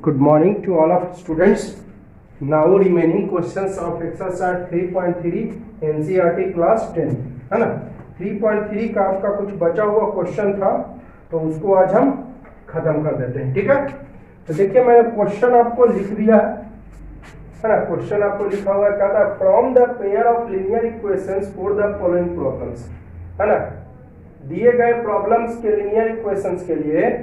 Good morning to all of students. Now remaining questions of exercise 3.3 NCERT class 10 है ना। 3.3 का आपका कुछ बचा हुआ क्वेश्चन था तो उसको आज हम खत्म कर देते हैं, ठीक है। तो देखिए मैंने क्वेश्चन आपको लिख दिया है ना। क्वेश्चन आपको लिखा हुआ है, क्या था, from the pair of linear equations for the following problems, है ना। दिए गए प्रॉब्लम्स के लीनियर इक्वेशंस के लिए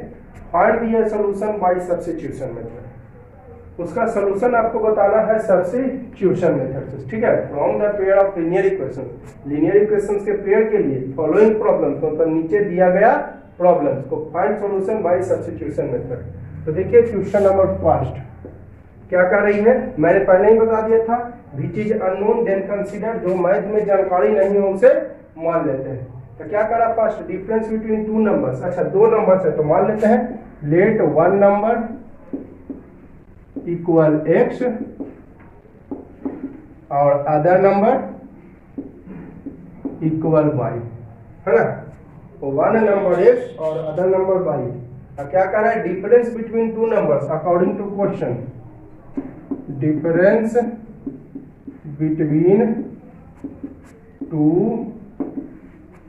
find the solution bye substitution method. उसका सॉल्यूशन आपको बताना है सब्स्टिट्यूशन मेथड से, ठीक है। From the pair of linear equations, linear equations के पेयर के लिए फॉलोइंग प्रॉब्लम्स, मतलब नीचे दिया गया प्रॉब्लम्स को find solution bye substitution method. तो देखिए क्वेश्चन नंबर फर्स्ट क्या कर रही है, मैंने पहले ही बता दिया था, which is unknown then consider, जो मैथ में जानकारी नहीं हो उसे मान लेते हैं। तो क्या करा, first difference between two numbers, अच्छा दो नंबर्स है तो मान लेते हैं, let one number equal x और अदर नंबर इक्वल y, है ना। तो वन नंबर x और अदर नंबर y। अब क्या कर रहा है, difference between two numbers according to question, difference between two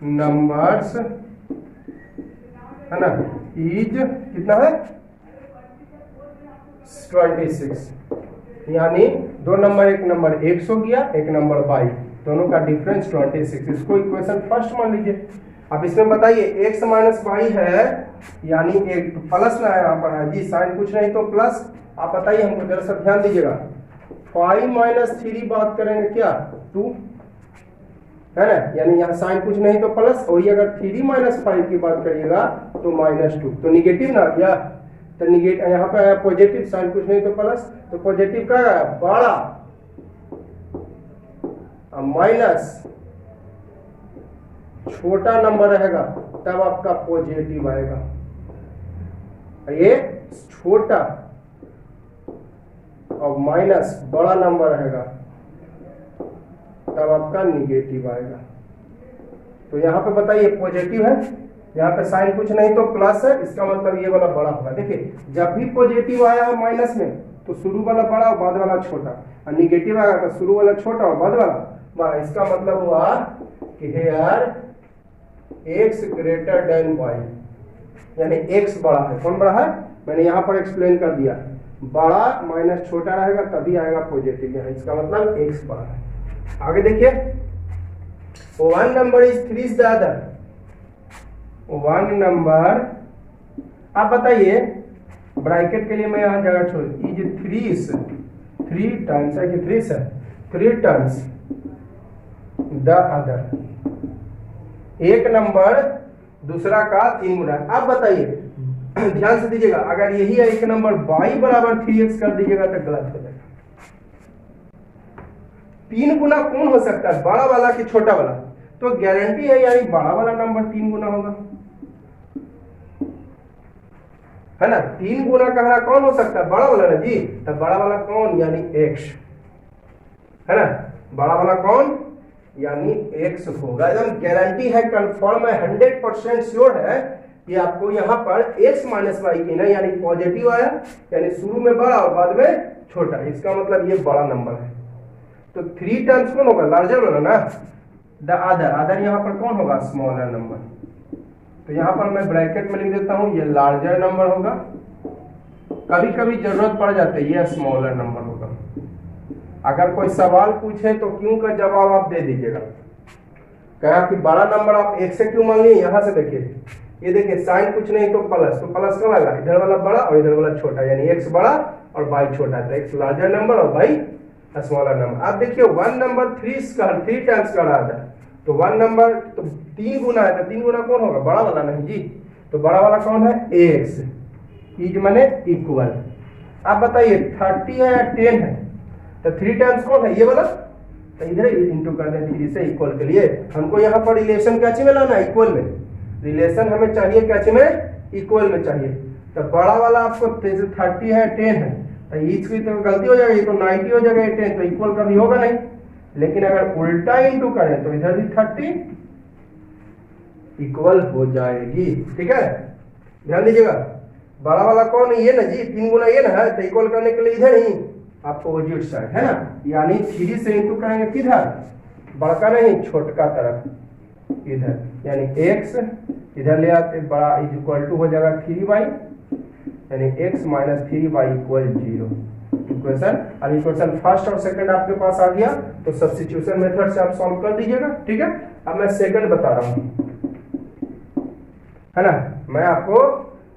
numbers, है ना, इज कितना है 26, यानी दो नंबर, एक नंबर x हो गया, एक नंबर y, दोनों का डिफरेंस 26। इसको इक्वेशन फर्स्ट मान लीजिए। अब इसमें बताइए x माइनस वाई है, यानी एक प्लस ना है यहाँ पर है जी, साइन कुछ नहीं तो प्लस। आप बताइए हमको, जरा सा ध्यान दीजिएगा, 5 माइनस 3 बात करेंगे क्या 2, है ना, यानी यहाँ साइन कुछ नहीं तो प्लस, और ये अगर 3 माइनस 5 की बात करिएगा तो -2, तो निगेटिव ना गया, तो निगेटिव यहाँ पे आया पॉजिटिव, साइन कुछ नहीं तो प्लस, तो पॉजिटिव का आया बड़ा, माइनस छोटा नंबर रहेगा तब आपका पॉजिटिव आएगा, ये छोटा और माइनस बड़ा नंबर रहेगा तब आपका निगेटिव आएगा। तो यहाँ पे बताइए पॉजिटिव है, यहाँ पे साइन कुछ नहीं तो प्लस है, इसका मतलब ये वाला बड़ा होगा। देखिए जब भी पॉजिटिव आया है माइनस में तो शुरू वाला बड़ा और बाद वाला छोटा, और निगेटिव आया तो शुरू वाला छोटा और बाद वाला बड़ा। इसका मतलब हुआ कि here x greater than y, यानी x बड़ा है। कौन बड़ा है, मैंने यहाँ पर एक्सप्लेन कर दिया, बड़ा माइनस छोटा रहेगा तभी आएगा पॉजिटिव, यहाँ इसका मतलब x बड़ा है। आगे देखिए, one number is 3 is the other, one number, आप बताइए ब्रैकेट के लिए मैं यहाँ जगह छोड़, इज 3 टाइम्स है कि 3 है, 3 टाइम्स द अदर, एक नंबर दूसरा का 3 गुना। आप बताइए ध्यान से दीजिएगा, अगर यही है एक नंबर y बराबर 3x कर दीजिएगा तो गलत हो जाएगा। 3 गुना कौन हो सकता है, बड़ा वाला कि छोटा वाला, तो गारंटी है यानी बड़ा वाला नंबर 3 गुना होगा, है ना। 3 गुना कहना कौन हो सकता है, बड़ा वाला ना जी, तो बड़ा वाला कौन, यानी x, है ना, बड़ा वाला कौन यानी x होगा, एकदम गारंटी है, कंफर्म है, 100% श्योर है कि आपको यहाँ पर x माइनस वाई की ना, यानी पॉजिटिव आया, यानी शुरू में बड़ा और बाद में छोटा, इसका मतलब ये बड़ा नंबर है। तो 3 टाइम्स कौन होगा, लार्जर वाला ना, द अदर, अदर यहाँ पर कौन होगा, स्मॉलर नंबर। तो यहाँ पर मैं ब्रैकेट में लिख देता हूँ, ये लार्जर नंबर होगा, कभी कभी जरूरत पड़ जाती है, ये स्मॉलर नंबर होगा। अगर कोई सवाल पूछे तो क्यों का जवाब आप दे दीजिएगा, कहा कि बड़ा नंबर आप एक से क्यों मान लिए, यहाँ से देखिए, ये देखिए साइन कुछ नहीं तो प्लस, तो प्लस कब आएगा, इधर वाला बड़ा और इधर वाला छोटा, यानी x बड़ा और y छोटा, तो x लार्जर नंबर और y स्मॉलर नंबर। आप देखिए वन नंबर 3 टाइम्स का रहा था, तो वन नंबर तो 3 गुना है, तो 3 गुना कौन होगा, बड़ा वाला नहीं जी, तो बड़ा वाला कौन है, x, इज माने इक्वल। आप बताइए 30 है या 10 है, तो 3 टाइम्स कौन है, ये वाला, तो इधर इंटू कर दें 3 से इक्वल के लिए। हमको यहाँ पर रिलेशन क्या चाहिए लाना, इक्वल में, रिलेशन हमें चाहिए क्या चाहिए, इक्वल में चाहिए। तो बड़ा वाला आपको 30 है 10 है, तो इसकी तो गलती हो जाएगी, तो 90 हो जाएगा, 10 तो इक्वल कभी होगा नहीं। लेकिन अगर उल्टा इंटू करें तो इधर भी 30 इक्वल हो जाएगी, ठीक है, ध्यान दीजिएगा। बड़ा वाला कौन है, ये ना जी, 3 गुना ये ना है, तो इक्वल करने के लिए इधर ही अपोजिट साइड है ना, यानी 3 से इंटू करेंगे किधर, बड़का नहीं छोटका तरफ इधर, यानी x इधर ले आते बड़ा इज इक्वल टू हो जाएगा 3y, यानी x minus 3y equal 0। Equation, अब इक्वेशन फर्स्ट और सेकंड आपके पास आ गया, तो सब्स्टिट्यूशन मेथड से आप सॉल्व कर दीजिएगा, ठीक है। अब मैं सेकंड बता रहा हूं, है ना, मैं आपको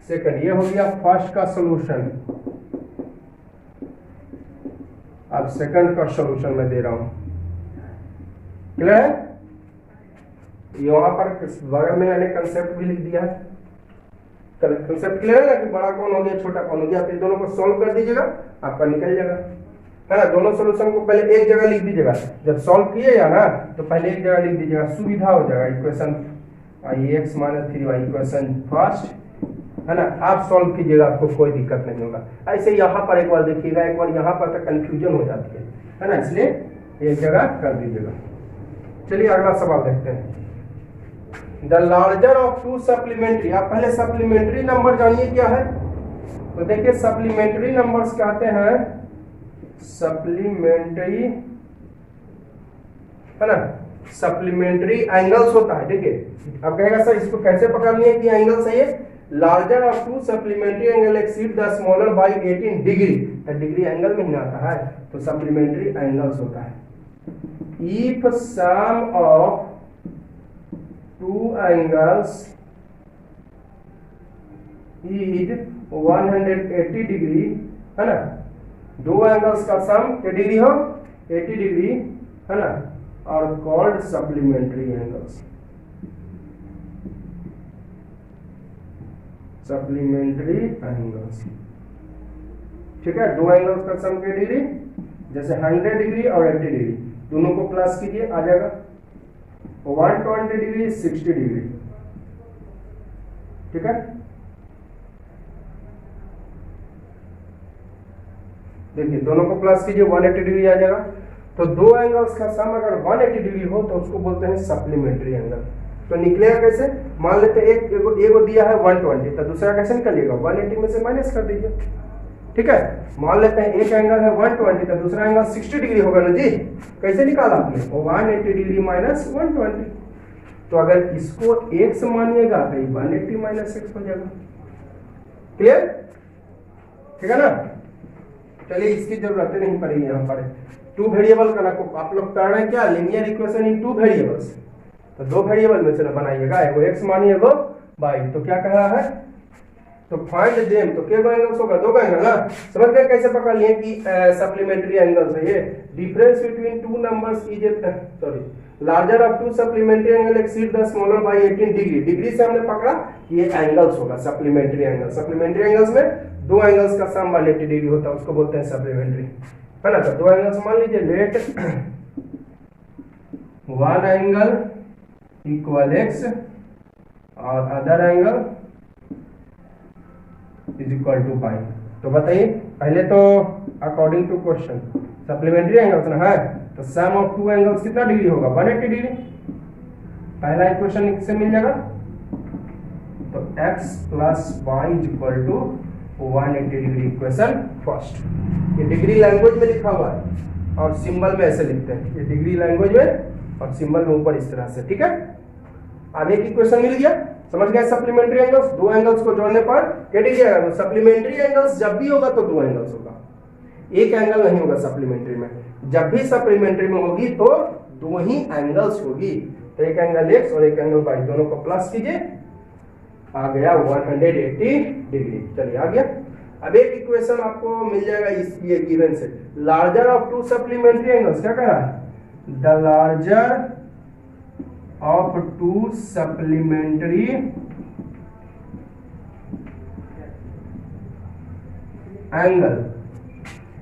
सेकंड, ये हो गया फर्स्ट का सॉल्यूशन, अब सेकंड का सॉल्यूशन मैं दे रहा हूं, क्लियर है। यहाँ पर बगल में मैंने कंसेप्ट भी लिख दिया है, कंसेप्ट क्लियर है ना, कि बड़ा कौन हो गया छोटा कौन हो गया, तो दोनों को सॉल्व कर दीजिएगा, आपका निकल जाएगा, है ना। दोनों सॉल्यूशन को पहले एक जगह लिख दीजिएगा, जब सॉल्व किएगा ना तो पहले एक जगह लिख दीजिएगा, सुविधा हो जाएगा। Equation x minus 3y equation first, है ना, आप सॉल्व कीजिएगा, आपको कोई दिक्कत नहीं होगा। ऐसे यहाँ पर एक बार देखिएगा, एक बार यहाँ पर तो कंफ्यूजन हो जाती है ना, इसलिए एक जगह कर दीजिएगा। चलिए अगला सवाल देखते हैं। The larger of two supplementary, आप पहले सप्लीमेंट्री नंबर जानिए क्या है, तो देखिए सप्लीमेंट्री नंबर्स कहते हैं, सप्लीमेंट्री, है ना, सप्लीमेंट्री एंगल्स होता है, ठीक है। अब कहेगा सर इसको कैसे पकड़नी है कि एंगल सही है, larger of two supplementary angle exceed the smaller by 18 degree, degree angle में ही आता है, तो सप्लीमेंट्री एंगल्स होता है। If sum of two angles is 180 degree, है ना, दो एंगल्स का सम क्या डिग्री हो 80 डिग्री, है ना, और called supplementary angles, supplementary angles, ठीक है। दो एंगल्स का सम क्या डिग्री, जैसे 100 डिग्री और 80 डिग्री, दोनों को प्लस कीजिए आ जाएगा 120 डिग्री 60 डिग्री, ठीक है। देखिए दोनों को प्लस कीजिए 180 डिग्री आ जाएगा, तो दो एंगल्स का सम अगर 180 डिग्री हो तो उसको बोलते हैं सप्लीमेंट्री एंगल। तो निकलेगा कैसे, मान लेते हैं एक दिया है 120, तो दूसरा कैसे निकलेगा, 180 में से माइनस कर दीजिए, ठीक है। मान लेते हैं एक एंगल है 120, तो दूसरा एंगल 60 डिग्री होगा ना जी, कैसे निकाला आपने, 180 डिग्री माइनस 120, तो अगर इसको x मानिएगा तो 180 माइनस x हो जाएगा, क्लियर, ठीक है ना। चलिए इसकी जरूरत नहीं पड़ेगी, यहाँ पर टू वेरिएबल का ना आप लोग पढ़ रहे हैं क्या, linear equation in two variables, तो दो वेरिएबल में से ना बनाइएगा, एगो x मानिए एगो y, तो क्या कह रहा है, तो फाइंड देम, तो क्या एंगल्स होगा, दो एंगल ना, समझ गए कैसे पकड़ लिए कि सप्लीमेंट्री एंगल्स है ये, difference between two numbers is sorry larger of two supplementary angle exceed the smaller by 18 degree, degree से हमने पकड़ा कि ये एंगल्स होगा सप्लीमेंट्री एंगल, सप्लीमेंट्री एंगल्स में दो एंगल्स का सम 180 डिग्री होता है, उसको बोलते हैं सप्लीमेंट्री, है ना। तो दो एंगल्स मान लीजिए, let one angle equal x और other angle is equal to pi. तो बताइए पहले तो according to question supplementary angles ना है, तो सम ऑफ टू एंगल्स कितना डिग्री होगा, 180 डिग्री, पहला इक्वेशन से मिल जाएगा, तो x plus Y is equal to 180 degree, equation first. ये डिग्री लैंग्वेज में लिखा हुआ है और सिंबल में ऐसे लिखते हैं, ये डिग्री लैंग्वेज में और सिंबल में ऊपर इस तरह से, ठीक है। आगे की क्वेश्चन मिल गया, समझ गए। सप्लीमेंट्री एंगल्स, दो एंगल्स को जोड़ने पर क्या डिग्री आएगा, सप्लीमेंट्री एंगल्स जब भी होगा तो दो एंगल्स होगा, एक एंगल नहीं होगा सप्लीमेंट्री में, जब भी सप्लीमेंट्री में होगी तो दो ही एंगल्स होगी, तो एक एंगल x और एक एंगल y, दोनों को प्लस कीजिए, आ गया 180 डिग्री। चलिए आ गया। अब एक इक्वेशन आपको मिल जाएगा इस ये गिवन से, larger of two supplementary angles, क्या कह रहा है, the larger of two supplementary angle,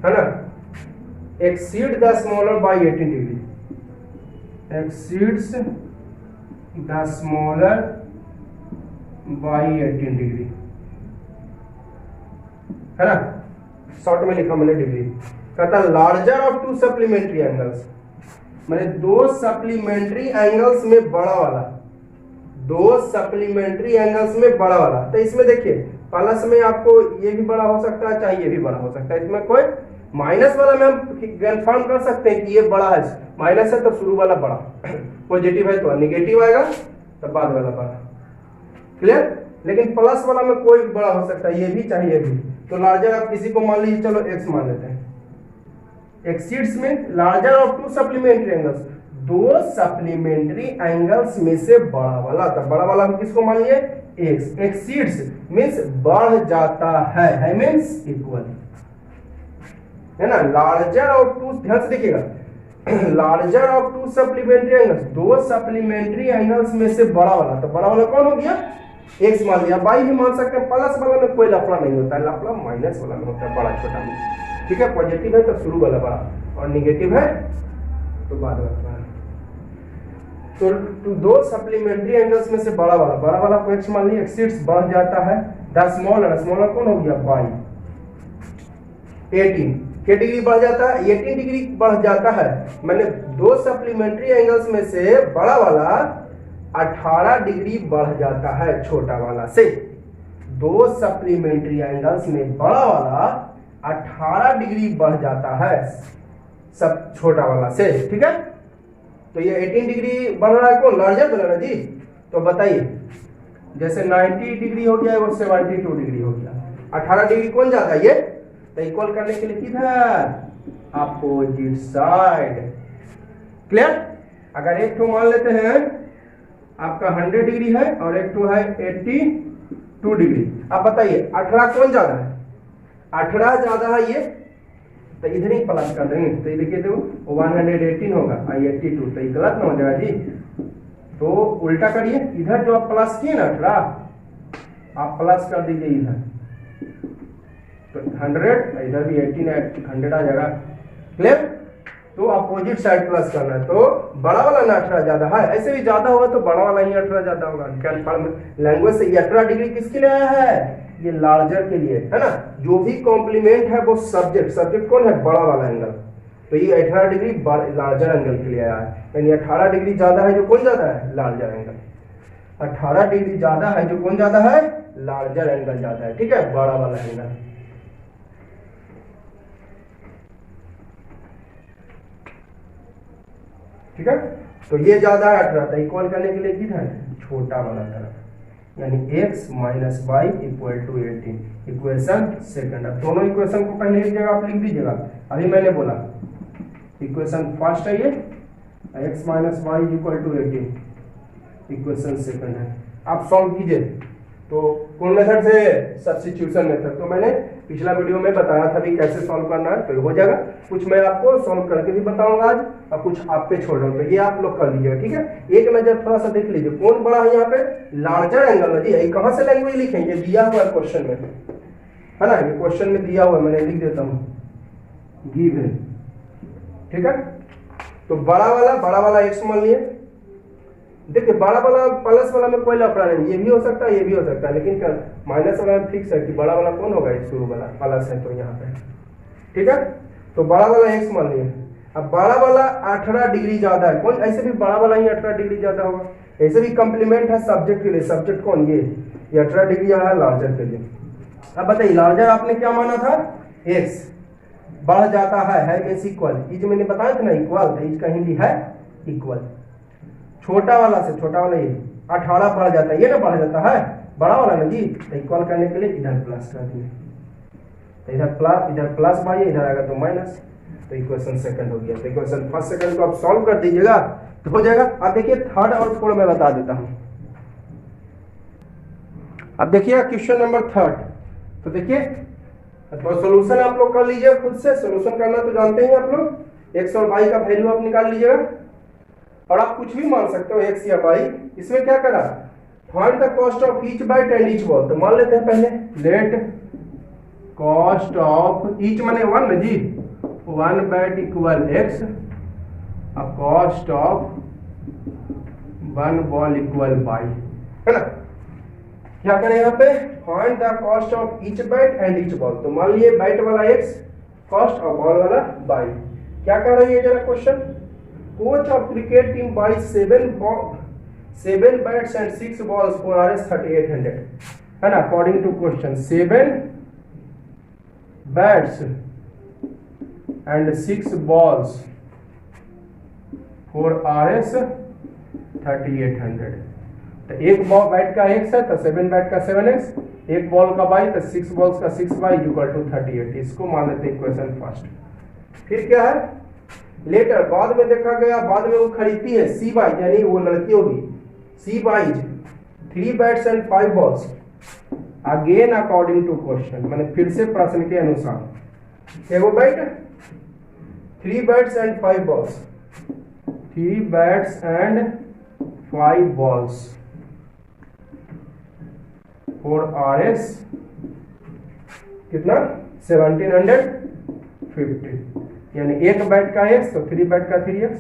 है ना, exceed the smaller by 18 degree, exceeds the smaller by 18 degree, है ना, शॉर्ट में लिखा मैंने डिग्री, कहता larger of two supplementary angles, मैंने दो सप्लीमेंट्री एंगल्स में बड़ा वाला, दो सप्लीमेंट्री एंगल्स में बड़ा वाला, तो इसमें देखिए प्लस में आपको ये भी बड़ा हो सकता है, चाहे ये भी बड़ा हो सकता है, इसमें कोई माइनस वाला में हम कंफर्म कर सकते हैं कि ये बड़ा है, माइनस है तो शुरू वाला बड़ा, पॉजिटिव है तो निगेटिव आएगा तब बाद वाला बड़ा। क्लियर? लेकिन प्लस वाला में कोई बड़ा हो सकता है, ये भी चाहे ये भी। तो लार्जर आप किसी को मान लीजिए, चलो एक्स मान लेते हैं, एक्सीड्स में larger of two supplementary angles, दो सप्लीमेंट्री एंगल्स में से बड़ा वाला, तो बड़ा वाला हम किसको मान लिए? एक्स। एक्सीड्स मींस बढ़ जाता है मींस इक्वल, है ना। लार्जर ऑफ टू, ध्यान से देखिएगा, larger of two supplementary angles, दो सप्लीमेंट्री एंगल्स में से बड़ा वाला, तो बड़ा वाला कौन हो गया? एक्स मान लिया। बाई भी मान सकते हैं, प्लस वाला में कोई लफड़ा नहीं होता है, लफड़ा माइनस वाला में होता है, बड़ा छोटा में। ठीक है, पॉजिटिव है तो शुरू वाला बड़ा और निगेटिव है तो बाद वाला बड़ा। तो दो सप्लीमेंट्री एंगल्स में से बड़ा वाला को एक्स मान लिया, एक्सीड्स बढ़ जाता है, द स्मॉलर कौन हो गया? बाई 18 के डिग्री बढ़ जाता है, 18 डिग्री बढ़ जाता है, मैंने दो सप्लीमेंट्री एंगल्स में से बड़ा वाला 18 डिग्री बढ़ जाता है छोटा वाला से। दो सप्लीमेंट्री एंगल्स में बड़ा वाला 18 डिग्री बढ़ जाता है सब छोटा वाला से। ठीक है, तो ये 18 डिग्री बढ़ रहा है, कौन? लार्जर बोला ना जी। तो बताइए, जैसे 90 डिग्री हो गया वो 72 डिग्री हो गया, 18 डिग्री कौन जाता है? ये। तो इक्वल करने के लिए किधर? Opposite side. क्लियर? अगर एक तो मान लेते हैं आपका 100 डिग्री है और एक तो है 82 डिग्री, अब बताइए 18 कौन ज्यादा है? 18 ज्यादा है ये, तो इधर ही प्लस कर देंगे, तो ये देखिए तो 118 होगा और 82, तो ये गलत ना हो जाएगा जी। तो उल्टा करिए, इधर जो आप प्लस किए ना 18, आप प्लस कर दीजिए इधर, तो 100, इधर भी 18 100 आ जाएगा। क्लियर? तो अपोजिट साइड प्लस करना है, तो बड़ा वाला ना 18 ज्यादा है, ऐसे भी ज्यादा होगा तो बड़ा वाला ही 18 ज्यादा होगा। कंफर्म लैंग्वेज से 18 डिग्री किसके लिए आया है? ये लार्जर के लिए, है ना। जो भी कॉम्प्लीमेंट है वो सब्जेक्ट कौन है? बड़ा वाला एंगल, तो ये 18 डिग्री लार्जर एंगल के लिए आया है, यानी 18 डिग्री ज्यादा है जो कौन ज्यादा है? Larger angle. 18 डिग्री ज्यादा है जो कौन ज्यादा है? लार्जर एंगल ज्यादा है। ठीक है, बड़ा वाला एंगल। ठीक है, तो ये ज्यादा है 18, तो इक्वल करने के लिए किधर? छोटा वाला तरफ, यानी x minus Y equal to 18, equation second. अब दोनों इक्वेशन को पहले एक जगह आप लिख दीजिएगा, अभी मैंने बोला इक्वेशन फर्स्ट है ये, x minus Y equal to 18, equation second है। आप सॉल्व कीजिए, तो कौन मेथड से? Substitution method. तो मैंने पिछला वीडियो में बताया था भी कैसे सॉल्व करना है, तो हो जाएगा। कुछ मैं आपको सॉल्व करके भी बताऊंगा आज और कुछ आप पे छोड़ रहा हूँ, तो ये आप लोग कर लीजिएगा। ठीक है, एक नजर थोड़ा सा देख लीजिए, कौन बड़ा है यहाँ पे? लार्जर एंगल है जी। कहाँ से लैंग्वेज लिखेंगे? दिया हुआ है क्वेश्चन में, है ना, ये क्वेश्चन में दिया हुआ है, मैंने लिख देता हूँ गिवन। ठीक है, तो बड़ा वाला एक्स मान लिए। देखिए बड़ा वाला प्लस वाला में कोई लफड़ा नहीं, ये भी हो सकता है ये भी हो सकता है, लेकिन माइनस वाला में फिक्स है कि बड़ा वाला कौन होगा? शुरू वाला प्लस है तो यहाँ पे। ठीक है, तो बड़ा वाला एक्स मान लिए। अब बड़ा वाला 18 डिग्री ज्यादा है, कौन? ऐसे भी बड़ा वाला ही 18 डिग्री ज्यादा होगा, ऐसे भी कॉम्प्लीमेंट है सब्जेक्ट के लिए। सब्जेक्ट कौन? ये 18 डिग्री आया है लार्जर के लिए। अब बताइए लार्जर आपने क्या माना था? एक्स बढ़ जाता है मींस इक्वल, ये जो मैंने बताया था ना इक्वल, तो इसका हिंदी है इक्वल। छोटा वाला से छोटा वाला ये 18 बढ़ जाता है, ये ना बढ़ जाता है बड़ा वाला ना जी, तो इक्वल करने के लिए इधर प्लस कर दिए, तो इधर प्लस भाई, इधर आएगा तो माइनस, तो इक्वेशन सेकंड हो गया। तो इक्वेशन फर्स्ट सेकंड को आप सॉल्व कर दीजिएगा तो हो जाएगा। अब देखिए थर्ड और फोर्थ मैं बता देता हूं। अब देखिए क्वेश्चन नंबर थर्ड, तो देखिए तो सोल्यूशन आप लोग कर लीजिए खुद से। सोल्यूशन करना तो जानते हैं आप लोग, एक्स और वाई का वैल्यू आप निकाल लीजिएगा, और आप कुछ भी मान सकते हो एक्स या वाई। इसमें क्या करा? Find the cost of each bat and each ball. तो मान लेते हैं पहले लेट कॉस्ट ऑफ ईच माने 1 ना जी, 1 बाइट इक्वल एक्स, अब cost of 1 ball equal Y, है ना। क्या करें यहाँ पे? Find the cost of each bat and each ball. तो मान लिए बाइट वाला एक्स, कॉस्ट और बॉल वाला वाई। क्या कह रहा है ये जरा question? Coach of cricket team buy 7 bats and 6 balls for Rs 3800। है ना, according to question 7 bats and 6 balls for RS 3800। तो एक बॉल बैट का x है तो 7 बैट का 7x, एक बॉल का बाई तो 6 बॉल्स का 6y इक्वल टू 38। इसको मान लेते हैं इक्वेशन फर्स्ट। फिर क्या है, लेटर बाद में देखा गया, बाद में वो खरीदती है सी बाई, यानी वो लड़की होगी, C by 3 bats and 5 balls again according to question, मैंने फिर से प्रश्न के अनुसार एगो bat 3 bats and 5 balls, 3 bats and 5 balls for RS कितना 1750, यानी एक बैट का x तो 3 बैट का 3x,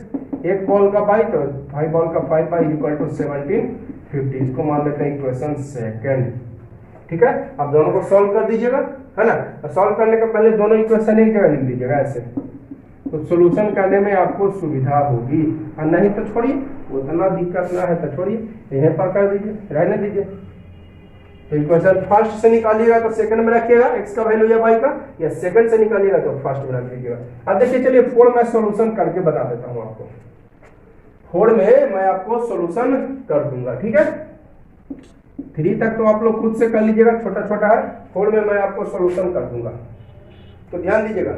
एक बॉल का बाई तो 5 बॉल का 5 बाई इक्वल टू 1750। इसको मान लेते हैं इक्वेशन सेकंड। ठीक है, अब दोनों को सॉल्व कर दीजिएगा, है ना। सॉल्व करने के पहले दोनों इक्वेशन एक जगह लिख दीजिएगा ऐसे, तो सॉल्यूशन करने में आपको सुविधा होगी। और नहीं तो छोड़िए, उतना दिक्कत ना है तो छोड़िए, यहीं पर कर दीजिए, रहने दीजिए। तो इक्वेशन फर्स्ट से निकालिएगा तो सेकंड में रखिएगा x का वैल्यू या y का, या सेकंड से निकालिएगा तो फर्स्ट में रख दीजिएगा। अब देखिए, चलिए 4 में सॉल्यूशन करके बता देता हूं आपको। 4 में मैं आपको सॉल्यूशन कर दूंगा, ठीक है। 3 तक तो आप लोग खुद से कर लीजिएगा, छोटा छोटा है। 4 में मैं आपको सॉल्यूशन कर दूंगा। तो ध्यान दीजिएगा,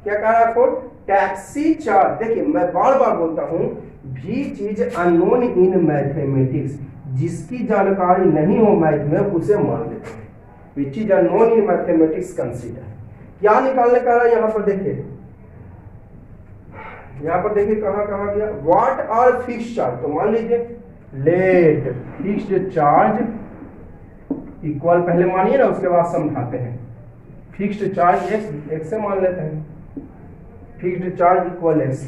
क्या कह रहा है 4, टैक्सी चार्ज। देखिए मैं बार बार बोलता हूं, भी चीज अननोन इन मैथमेटिक्स, जिसकी जानकारी नहीं हो मैथ में उसे मान लेते हैं। विच is unknown in mathematics consider. क्या निकालने का है यहाँ पर देखिए, यहाँ पर देखिए कहाँ कहाँ गया, व्हाट आर फिक्स्ड चार्ज। तो मान लीजिए लेट फिक्स्ड चार्ज इक्वल, पहले मानिए ना उसके बाद समझाते हैं। फिक्स्ड चार्ज एक्स से मान लेते हैं, फिक्स्ड चार्ज इक्वल एक्स,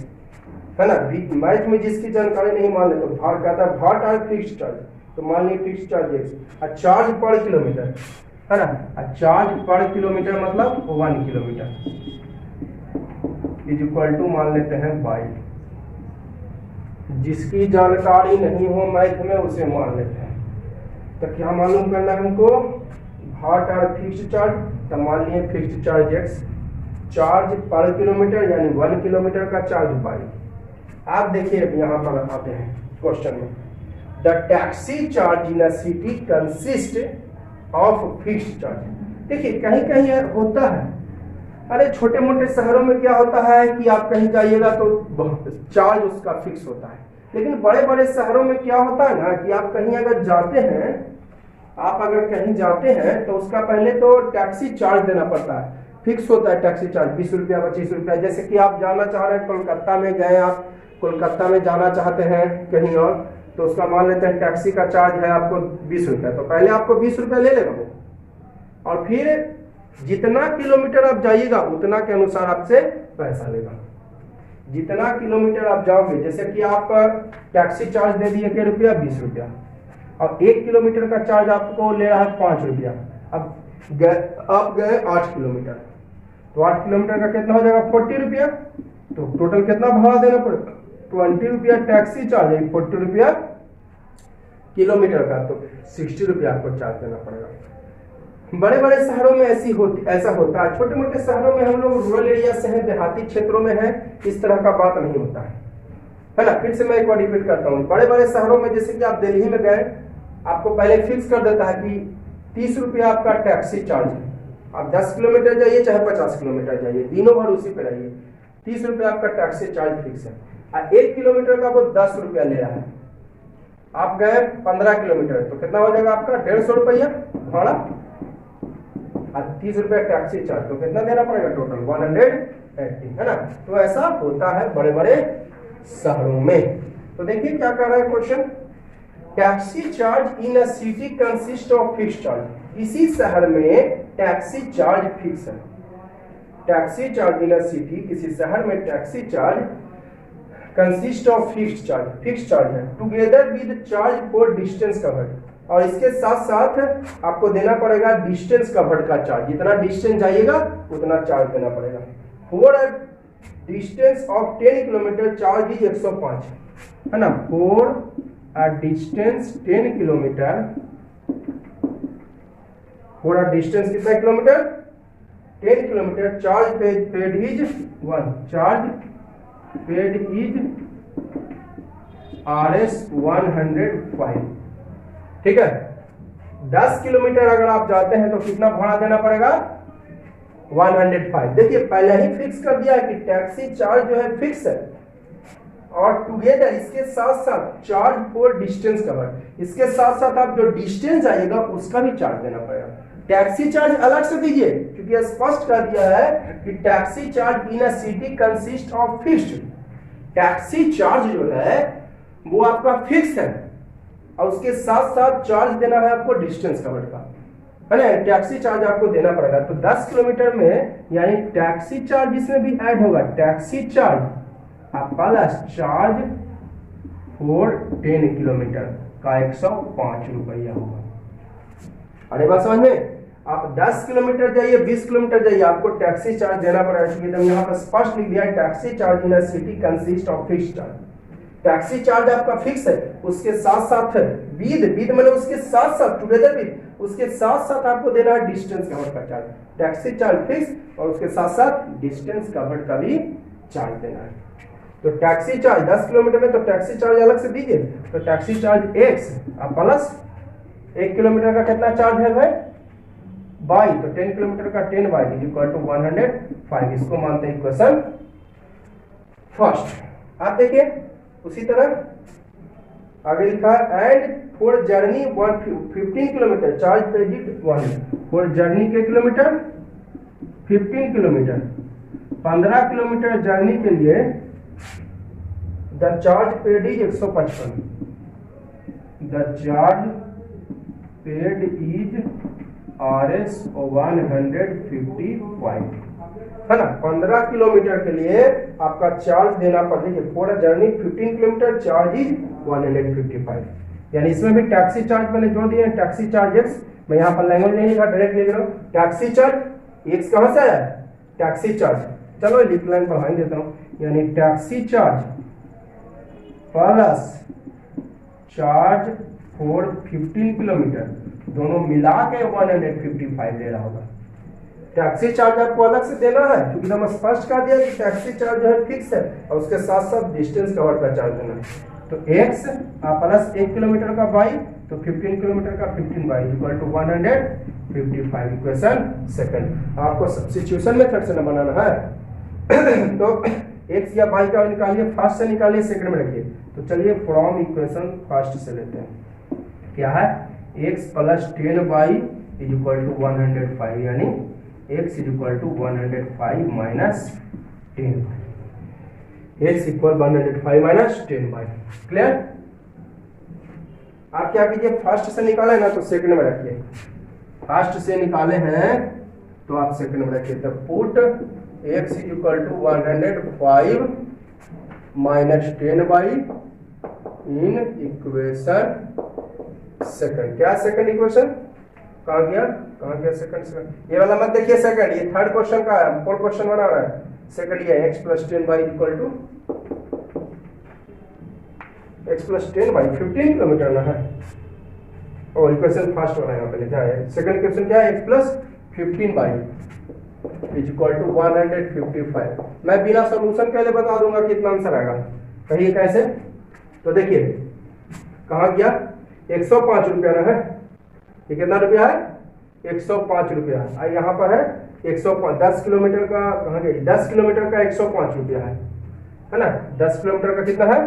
है ना। मैथ में जिसकी जानकारी नहीं मान ले तो भार कहता है व्हाट आर फिक्स्ड चार्ज, तो मान लीजिए फिक्स्ड चार्ज एक्स। चार्ज पर किलोमीटर, है ना, चार्ज पर किलोमीटर मतलब 1 किलोमीटर इज इक्वल टू मान लेते हैं बाई। जिसकी जानकारी नहीं हो मैथ में उसे मान लेते हैं। तो क्या मालूम करना है हमको, व्हाट आर फिक्स्ड चार्ज, तो मान लिए फिक्स्ड चार्ज एक्स, चार्ज पर किलोमीटर यानी 1 किलोमीटर का चार्ज बाई। आप देखिए अब यहाँ पर आते हैं क्वेश्चन में, the taxi charge in a city consist of fixed charge. देखिए कहीं कहीं होता है, अरे छोटे मोटे शहरों में क्या होता है कि आप कहीं जाइएगा तो चार्ज उसका फिक्स होता है, लेकिन बड़े बड़े शहरों में क्या होता है ना कि आप कहीं अगर जाते हैं, आप अगर कहीं जाते हैं तो उसका पहले तो टैक्सी चार्ज देना पड़ता है, फिक्स होता है टैक्सी चार्ज 20 रुपया 25 रुपया। जैसे कि आप जाना चाह रहे हैं कोलकाता में गए, आप कोलकाता में जाना चाहते हैं कहीं और, तो उसका मान लेते हैं टैक्सी का चार्ज है आपको 20 रुपया, तो पहले आपको 20 रुपया ले लेगा वो, और फिर जितना किलोमीटर आप जाइएगा उतना के अनुसार आपसे पैसा लेगा। जितना किलोमीटर आप जाओगे, जैसे कि आप टैक्सी चार्ज दे दिए क्या रुपया 20 रुपया, और 1 किलोमीटर का चार्ज आपको ले रहा है 5 रुपया। अब आप गए 8 किलोमीटर, तो 8 किलोमीटर का कितना हो जाएगा 40 रुपया, तो टोटल कितना भाड़ा देना पड़ेगा 20 रुपया टैक्सी चार्ज है, 40 रुपया किलोमीटर का, तो 60 रुपया आपको चार्ज देना पड़ेगा। बड़े बड़े शहरों में ऐसा होता है, छोटे मोटे शहरों में हम लोग रूरल एरिया से हैं, देहाती क्षेत्रों में है, इस तरह का बात नहीं होता है ना। फिर से मैं एक बार रिपीट करता हूँ, बड़े बड़े शहरों में जैसे कि आप दिल्ली में गए, आपको पहले फिक्स कर देता है कि 30 रुपया आपका टैक्सी चार्ज है, आप 10 किलोमीटर जाइए चाहे 50 किलोमीटर जाइए, दिनों भर उसी पे रहिए, 30 रुपया आपका टैक्सी चार्ज फिक्स है। और 1 किलोमीटर का वो 10 रुपया ले रहा है, आप गए 15 किलोमीटर, तो कितना हो जाएगा आपका 150 रुपया भाड़ा, और 30 रुपया टैक्सी चार्ज, तो कितना देना पड़ेगा टोटल 180, है ना। तो ऐसा होता है बड़े बड़े शहरों में। तो देखिए क्या कर रहा है question, taxi charge in a city consist of fixed charge. इसी शहर में टैक्सी चार्ज फिक्स है। Taxi charge in a city, किसी शहर में taxi charge consist of fixed charge, fixed charge है, together with charge for distance covered, और इसके साथ साथ आपको देना पड़ेगा डिस्टेंस कवर्ड का चार्ज, जितना डिस्टेंस जाइएगा उतना चार्ज देना पड़ेगा। For a distance of 10 kilometre charge is 105, है ना। फॉर अ डिस्टेंस 10 किलोमीटर थोड़ा डिस्टेंस कितना kilometre, 10 kilometre. Charge paid is 1, charge paid is RS 105। ठीक है, 10 किलोमीटर अगर आप जाते हैं तो कितना भाड़ा देना पड़ेगा, 105। देखिए पहले ही फिक्स कर दिया है कि टैक्सी चार्ज जो है फिक्स है, और टुगेदर इसके साथ साथ चार्ज फॉर डिस्टेंस कवर, इसके साथ साथ आप जो डिस्टेंस आएगा उसका भी चार्ज देना पड़ेगा। टैक्सी चार्ज अलग से दीजिए, क्योंकि स्पष्ट कर दिया है कि taxi charge in a city consist of fixed. Taxi charge जो है वो आपका फिक्स है, और उसके साथ साथ चार्ज देना है आपको डिस्टेंस कवर का, है ना। टैक्सी चार्ज आपको देना पड़ेगा। तो 10 किलोमीटर में यानी टैक्सी चार्ज इसमें भी ऐड होगा, taxi charge plus charge for 10 kilometre का 105 रुपया होगा। अरे बात समझ में, आप 10 किलोमीटर जाइए, 20 किलोमीटर जाइए, आपको टैक्सी चार्ज देना पड़ेगा। क्योंकि यहाँ पर स्पष्ट लिख दिया है taxi charge in a city consist of fixed charge. Taxi charge आपका फिक्स है, उसके साथ साथ विद मतलब उसके साथ साथ टुगेदर विद, उसके साथ साथ आपको देना है डिस्टेंस कवर का चार्ज। टैक्सी चार्ज फिक्स और उसके साथ साथ डिस्टेंस कवर का भी चार्ज देना है। तो टैक्सी चार्ज 10 किलोमीटर में तो टैक्सी चार्ज अलग से दीजिए। तो taxi charge x plus 1 kilometre का कितना चार्ज है भाई, बाई, तो 10 किलोमीटर का 10 बाई इज इक्वल टू 105। इसको मानते हैं इक्वेशन फर्स्ट। आप देखिए उसी तरह आगे लिखा है and for journey 15 kilometre charge paid it 1। For journey के किलोमीटर 15 किलोमीटर, 15 किलोमीटर जर्नी के लिए the charge paid is 155। The charge paid is RS 155, है ना। 15 किलोमीटर के लिए आपका चार्ज देना पड़ देखिए, for journey 15 kilometre charge is 155। यानी इसमें भी टैक्सी चार्ज मैंने जोड़ दिया है, टैक्सी चार्ज एक्स। मैं यहाँ पर लैंग्वेज नहीं लिखा, डायरेक्ट लिख रहा हूँ। टैक्सी चार्ज एक्स कहाँ से आया, टैक्सी चार्ज। चलो लिख लाइन बढ़ा देता हूँ, यानी taxi charge plus charge for 15 kilometre, दोनों मिला के 155 ले रहा होगा। टैक्सी चार्ज आपको अलग से देना है, क्योंकि हम स्पष्ट कर दिया कि टैक्सी चार्ज जो है फिक्स है, और उसके साथ साथ डिस्टेंस कवर का चार्ज देना है। तो x प्लस 1 किलोमीटर का बाई, तो 15 किलोमीटर का 15 Y equal to 155। Equation second. आपको सब्स्टिट्यूशन मेथड से न बनाना है। तो x या बाई का निकालिए, फर्स्ट से निकालिए, सेकंड में रखिए। तो चलिए फ्रॉम इक्वेशन फर्स्ट से लेते हैं। क्या है, x plus 10 Y is equal to 105, यानी x is equal to 105 minus 10। x equal 105 minus 10 Y. Clear. आप क्या कीजिए, फर्स्ट से निकाले ना तो सेकंड में रखिए, फर्स्ट से निकाले हैं तो आप सेकंड में रखिए। तो put x is equal to 105 minus 10 Y in equation second. क्या सेकंड इक्वेशन, कहाँ गया सेकंड। ये वाला मत देखिए सेकंड, ये थर्ड क्वेश्चन का है, फोर्थ क्वेश्चन बना रहा है। सेकंड ये x plus 10 Y equal to x plus 10 Y 15 kilometre ना है। और इक्वेशन फर्स्ट वाला यहाँ पे लिखा है। सेकंड इक्वेशन क्या है, x plus 15 Y is equal to 155। मैं बिना सोल्यूशन के लिए बता दूंगा कितना आंसर आएगा। कहिए कैसे। तो देखिए कहाँ गया, 105 रुपया ना है, ये कितना रुपया है, 105 रुपया। यहाँ पर है 105, 10 किलोमीटर का कहाँ गया, 10 किलोमीटर का 105 रुपया है ना। 10 किलोमीटर का कितना है,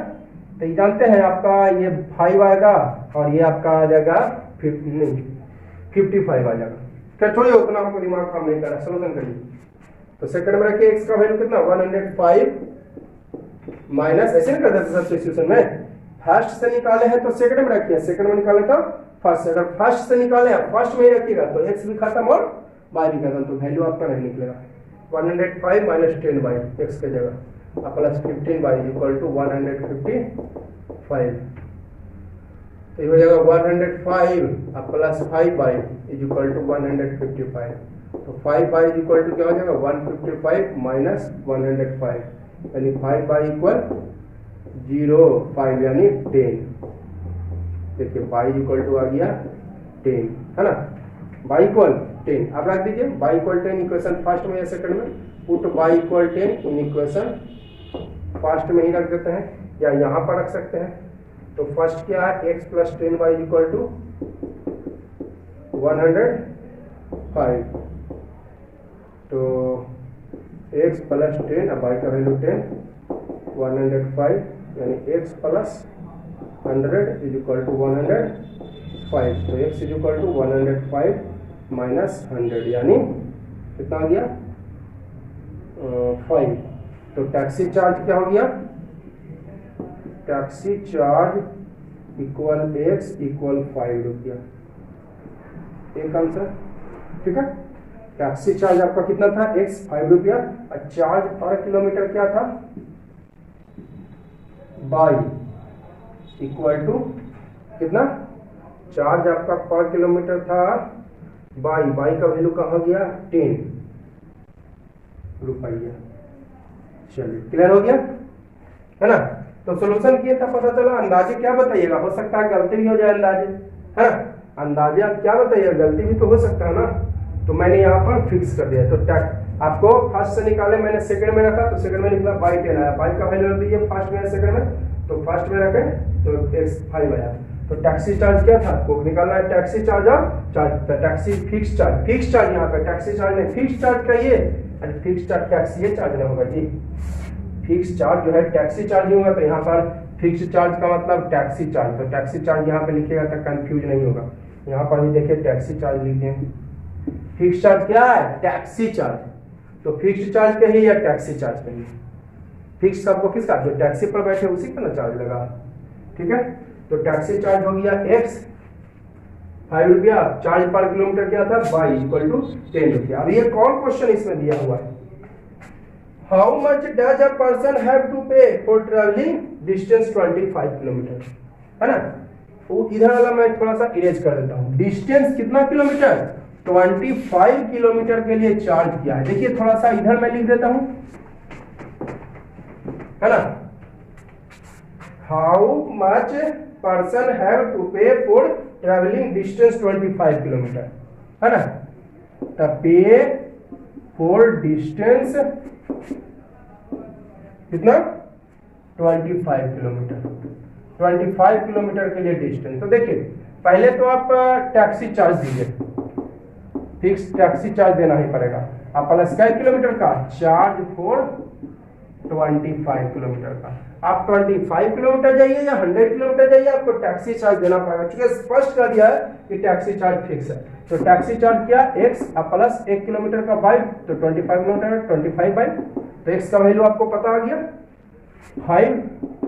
तो ये जानते हैं आपका ये 5 आएगा, और ये आपका आ जाएगा 55 आ जाएगा। क्या छोड़िए, उतना आपको दिमाग काम नहीं कर रहा, सोल्यूशन करिए। तो सेकंड में रखिए x का वैल्यू कितना, 105 माइनस, ऐसे कर देते सब्स्टिट्यूशन में। फर्स्ट से निकाले हैं तो सेकंड में रखिए, सेकंड में निकाले तो फर्स्ट। अगर फर्स्ट से निकाले फर्स्ट में ही रखिएगा तो x भी खत्म और y भी खत्म, तो वैल्यू आपका नहीं निकलेगा। 105 माइनस 10 बाई x के जगह प्लस 15 बाई इक्वल टू 155। तो ये हो जाएगा 105 plus 5 Y is equal to 155। तो 5 बाई इज इक्वल टू क्या हो जाएगा, 155 माइनस 105, यानी 5 बाई इक्वल 0.5 यानी 10। देखिए बाई इक्वल टू आ गया 10, है ना। y इक्वल 10, आप रख दीजिए y इक्वल 10 इक्वेशन फर्स्ट में या सेकंड में, पुट y इक्वल 10 इन इक्वेशन फर्स्ट में ही रख देते हैं या यहाँ पर रख सकते हैं। तो फर्स्ट क्या है, x plus 10y equal to 105, तो x प्लस 10 अब y का वैल्यू 10 105 यानी x plus 100 is equal to 105, तो x is equal to 105 minus 100 यानी कितना आ गया 5। तो टैक्सी चार्ज क्या हो गया, taxi charge equal x equal 5 रुपया, एक आंसर। ठीक है, टैक्सी चार्ज आपका कितना था x 5 रुपया, और चार्ज पर किलोमीटर क्या था बाई इक्वल टू कितना, चार्ज आपका पर किलोमीटर था बाई का वैल्यू कहाँ गया 10 रुपया। चलिए क्लियर हो गया है ना। तो सॉल्यूशन किया था, पता चला। अंदाजे क्या बताइएगा, हो सकता है गलती भी हो जाए अंदाजे, है ना। अंदाजे आप क्या बताइएगा, गलती भी तो हो सकता है ना। तो मैंने यहाँ पर फिक्स कर दिया। तो आपको फर्स्ट से निकाले, मैंने सेकंड में रखा तो सेकंड में निकला बाई 10 आया, बाई का वैल्यू रख दीजिए फर्स्ट में सेकंड में, तो फर्स्ट में रखे तो x 5 आया। तो टैक्सी चार्ज क्या था आपको निकालना है, टैक्सी चार्ज और चार्ज, टैक्सी फिक्स चार्ज यहाँ पे टैक्सी चार्ज नहीं, फिक्स चार्ज कहिए, अरे फिक्स चार्ज टैक्सी ये चार्ज नहीं होगा जी, फिक्स चार्ज जो है टैक्सी चार्ज ही होगा। तो यहाँ पर फिक्स चार्ज का मतलब टैक्सी चार्ज, तो टैक्सी चार्ज यहाँ पे लिखिएगा तो कंफ्यूज नहीं होगा। यहाँ पर भी देखिए टैक्सी चार्ज लिखे हैं, फिक्स चार्ज क्या है टैक्सी चार्ज, तो फिक्स चार्ज कहिए या टैक्सी चार्ज कहिए। फिक्स आपको किसका, जो टैक्सी पर बैठे उसी का ना चार्ज लगा। ठीक है, तो टैक्सी चार्ज हो गया x 5 रुपया, चार्ज पर किलोमीटर क्या था y इक्वल टू 10 रुपया। अब ये कौन क्वेश्चन इसमें दिया हुआ है, how much does a person have to pay for travelling distance 25 kilometre, है ना। तो इधर वाला मैं थोड़ा सा इरेज कर देता हूँ, डिस्टेंस कितना किलोमीटर 25 किलोमीटर के लिए चार्ज किया है। देखिए थोड़ा सा इधर मैं लिख देता हूँ, है ना, how much person have to pay for travelling distance 25 kilometre, है ना। द पे फॉर डिस्टेंस कितना 25 किलोमीटर, 25 किलोमीटर के लिए डिस्टेंस। तो देखिए पहले तो आप टैक्सी चार्ज दीजिए, फिक्स टैक्सी चार्ज देना ही पड़ेगा। आप प्लस क्या किलोमीटर का चार्ज फॉर 25 किलोमीटर का, आप 25 किलोमीटर जाइए या 100 किलोमीटर जाइए आपको टैक्सी चार्ज देना पड़ेगा। क्योंकि स्पष्ट कर दिया है कि टैक्सी चार्ज फिक्स है। तो टैक्सी चार्ज क्या x प्लस 1 किलोमीटर का बाई, तो 25 किलोमीटर 25 बाई, तो x का वैल्यू आपको पता आ गया 5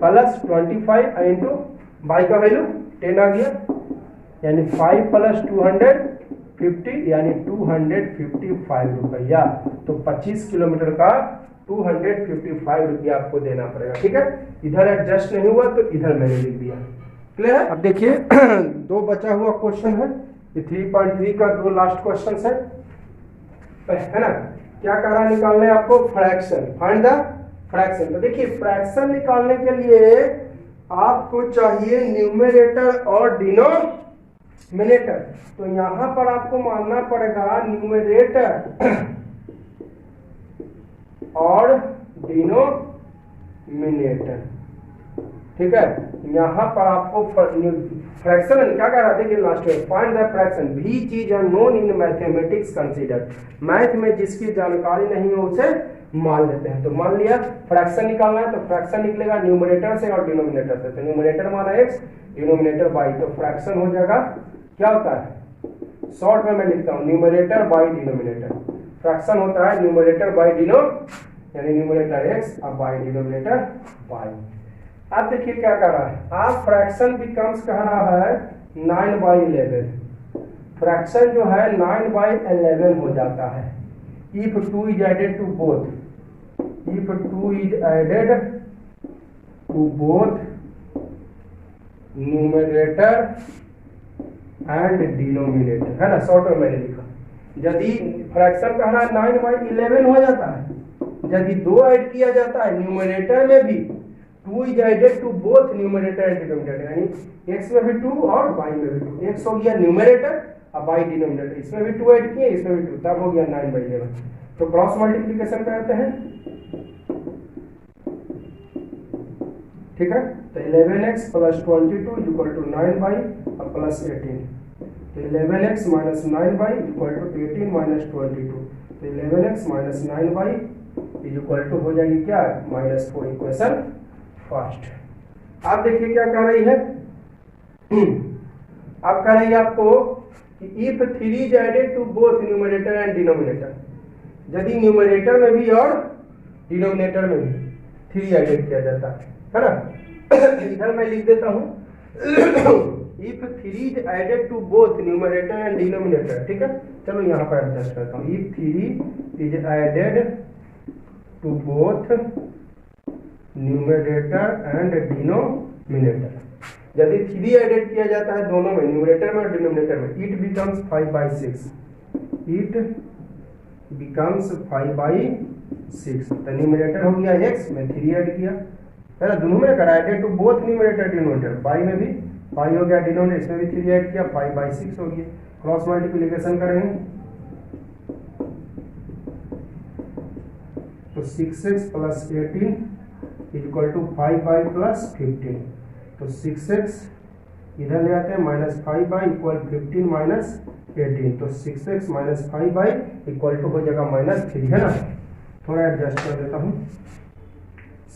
प्लस 25 इंटू बाई का वैल्यू 10 आ गया, यानी 5 प्लस 250 यानी 255 रुपया। तो 25 किलोमीटर का 255 रुपया आपको देना पड़ेगा। ठीक है, इधर एडजस्ट नहीं हुआ तो इधर मैंने लिख दिया। क्लियर है। अब देखिए दो बचा हुआ क्वेश्चन है, ये 3.3 का दो लास्ट क्वेश्चन है ना। क्या करना है, निकालना है आपको फ्रैक्शन, फाइंड द फ्रैक्शन। तो देखिए फ्रैक्शन निकालने के लिए आपको चाहिए न्यूमरेटर और डिनोमिनेटर। तो यहां पर आपको मानना पड़ेगा न्यूमरेटर और डिनोमिनेटर। ठीक है, यहां पर आपको फ्रैक्शन क्या कह रहा है, देखिए लास्ट में फाइंड द फ्रैक्शन, भी चीज are known in mathematics consider, math में जिसकी जानकारी नहीं हो उसे मान लेते हैं। तो मान लिया फ्रैक्शन निकालना है, तो फ्रैक्शन निकलेगा न्यूमरेटर से और डिनोमिनेटर से। तो न्यूमरेटर माना x, डिनोमिनेटर y, तो फ्रैक्शन हो जाएगा क्या होता है, शॉर्ट में मैं लिखता हूँ न्यूमरेटर बाई डिनोमिनेटर। फ्रैक्शन होता है न्यूमरेटर बाई डिनो, यानी न्यूमरेटर x और बाई डिनोमिनेटर y। अब देखिए क्या कर रहा है, आप फ्रैक्शन बिकम्स कह रहा है 9/11, फ्रैक्शन जो है 9/11 हो जाता है if 2 is added to both, if 2 is added to both numerator and denominator, है ना, शॉर्ट में मैंने लिखा। यदि फ्रैक्शन कह रहा है 9/11 हो जाता है, यदि 2 ऐड किया जाता है न्यूमरेटर में भी, 2 is added to both numerator and denominator, यानी x में भी 2 और y में भी 2, x हो गया न्यूमरेटर और बाई डिनोमिनेटर, इसमें भी 2 ऐड किए, इसमें भी 2, तब हो गया 9/11। तो क्रॉस मल्टीप्लीकेशन करते हैं, ठीक है। तो 11x plus 22 equal to 9y और प्लस 18, तो 11x minus 9y equal to 18 minus 22, तो 11x minus 9y is equal to हो जाएगी क्या, -4, इक्वेशन फर्स्ट। आप देखिए क्या कह रही है, आप कह रही है आपको कि if 3 is added to both numerator and denominator, यदि न्यूमरेटर में भी और डिनोमिनेटर में भी 3 एडेड किया जाता है ना। इधर मैं लिख देता हूं if 3 is added to both numerator and denominator, ठीक है। चलो यहाँ पर एडजस्ट करता हूँ, if 3 is added to both numerator and denominator, यदि 3 एडेड किया जाता है दोनों में, न्यूमरेटर में और डिनोमिनेटर में, इट बिकम्स 5/6, इट बिकम्स 5/6। तो न्यूमरेटर हो गया x में 3 ऐड किया है ना, दोनों में करा added to both numerator denominator, Y में भी 5 हो गया, डिनोमिनेटर इसमें भी 3 ऐड किया, 5/6 हो गया। क्रॉस मल्टीप्लिकेशन करेंगे तो 6x plus 18 equal to 5y plus 15, तो 6x इधर ले आते हैं, -5y इक्वल 15 माइनस 18, तो 6x minus 5y equal to हो जाएगा -3, है ना। थोड़ा एडजस्ट कर देता हूँ,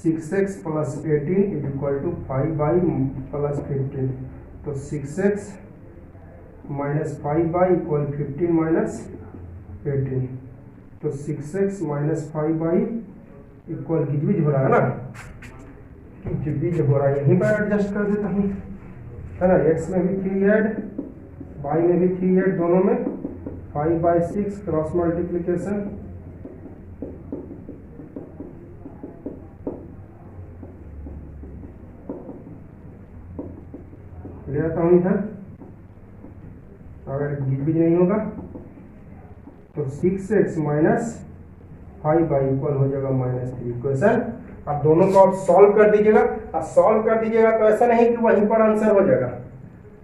6x plus 18 is equal to 5y plus 15, तो 6x minus 5y equal 15 minus 18, तो 6x माइनस 5y इक्वल गिजबिज हो रहा है ना, गिजबिज हो रहा है, यहीं पर एडजस्ट कर देता हूँ, है ना। x में भी 3 ऐड, y में भी 3 ऐड, दोनों में 5/6 क्रॉस मल्टीप्लिकेशन, ले आता हूँ इधर, अगर गिजबिज नहीं होगा तो 6x माइनस 5y इक्वल हो जाएगा -3, इक्वेशन। अब दोनों को आप सॉल्व कर दीजिएगा, अब सॉल्व कर दीजिएगा तो ऐसा नहीं कि वहीं पर आंसर हो जाएगा,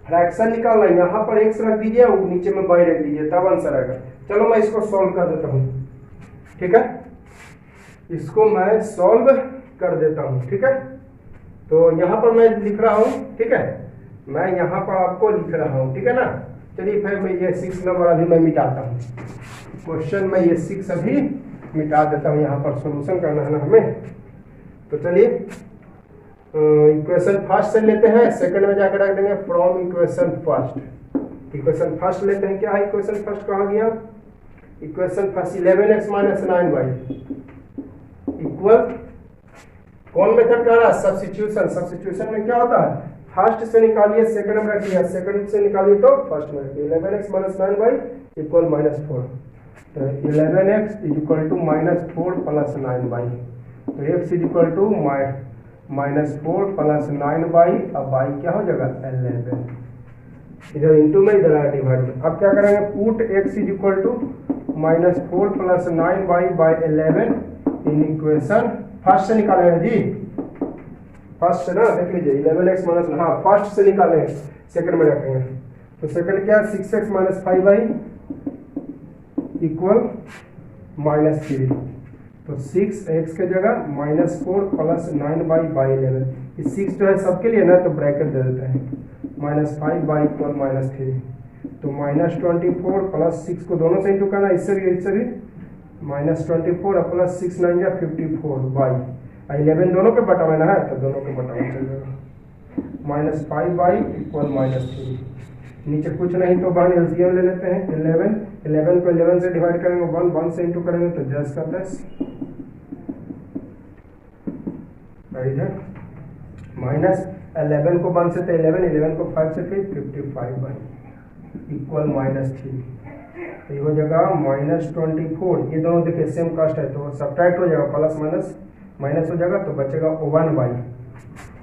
फ्रैक्शन निकालना है, यहाँ पर x रख दीजिए और नीचे में y रख दीजिए, तब आंसर आएगा। चलो मैं इसको सॉल्व कर देता हूँ, ठीक है, इसको मैं सॉल्व कर देता हूँ, ठीक है। तो यहाँ पर मैं लिख रहा हूँ, ठीक है, मैं यहाँ पर आपको लिख रहा हूँ, ठीक है ना। चलिए फिर मैं ये 6 नंबर अभी मैं मिटाता हूँ, क्वेश्चन में ये 6 अभी मिटा देता हूँ, यहाँ पर सॉल्यूशन करना है ना हमें। तो चलिए इक्वेशन फर्स्ट से लेते हैं, सेकंड में जाकर रख देंगे from equation first. Equation first लेते हैं, क्या है इक्वेशन फर्स्ट, कहाँ गया equation first, 11x minus 9y equal, कौन मेथड कह रहा है, सब्स्टिट्यूशन। सब्स्टिट्यूशन में क्या होता है, फर्स्ट से निकालिए सेकंड में रखिए, सेकंड से निकालिए तो फर्स्ट में रखिए। 11x माइनस 9y इक्वल -4, तो 11x is equal to -4 plus 9y, तो x is equal to -4 plus 9y, अब y क्या हो जाएगा 11, इधर इंटू में इधर आया डिवाइड में। अब क्या करेंगे, put x is equal to -4 plus 9y Y 11 in equation first से निकालेंगे जी, फर्स्ट से ना, देख लीजिए 11x माइनस, हाँ फर्स्ट से निकालेंगे, सेकंड में रखेंगे, तो सेकंड क्या है 6x माइनस 5y इक्वल -3, तो 6x के जगह -4 प्लस 9y बाई 11, इस 6 जो है सबके लिए ना, तो ब्रैकेट दे देते हैं, -5y इक्वल -3, तो -24 प्लस 6 को दोनों से इंटू करना, इससे भी -24 प्लस 6 9 या 54 बाई 11 दोनों के बटा में ना है, तो दोनों के बटा में चल जाएगा, -5y इक्वल -3, नीचे कुछ नहीं तो बाहर एलसीएम ले लेते हैं, 11 को 11 से डिवाइड करेंगे, 1 से इंटू करेंगे तो 10 का 10, इधर -11 को 1 से तो 11 को 5 से फिर 55 बाई इक्वल -3, तो ये हो जाएगा -24, ये दोनों देखिए सेम कास्ट है तो सब्ट्रैक्ट हो जाएगा, प्लस माइनस हो जाएगा, तो बचेगा 1 बाई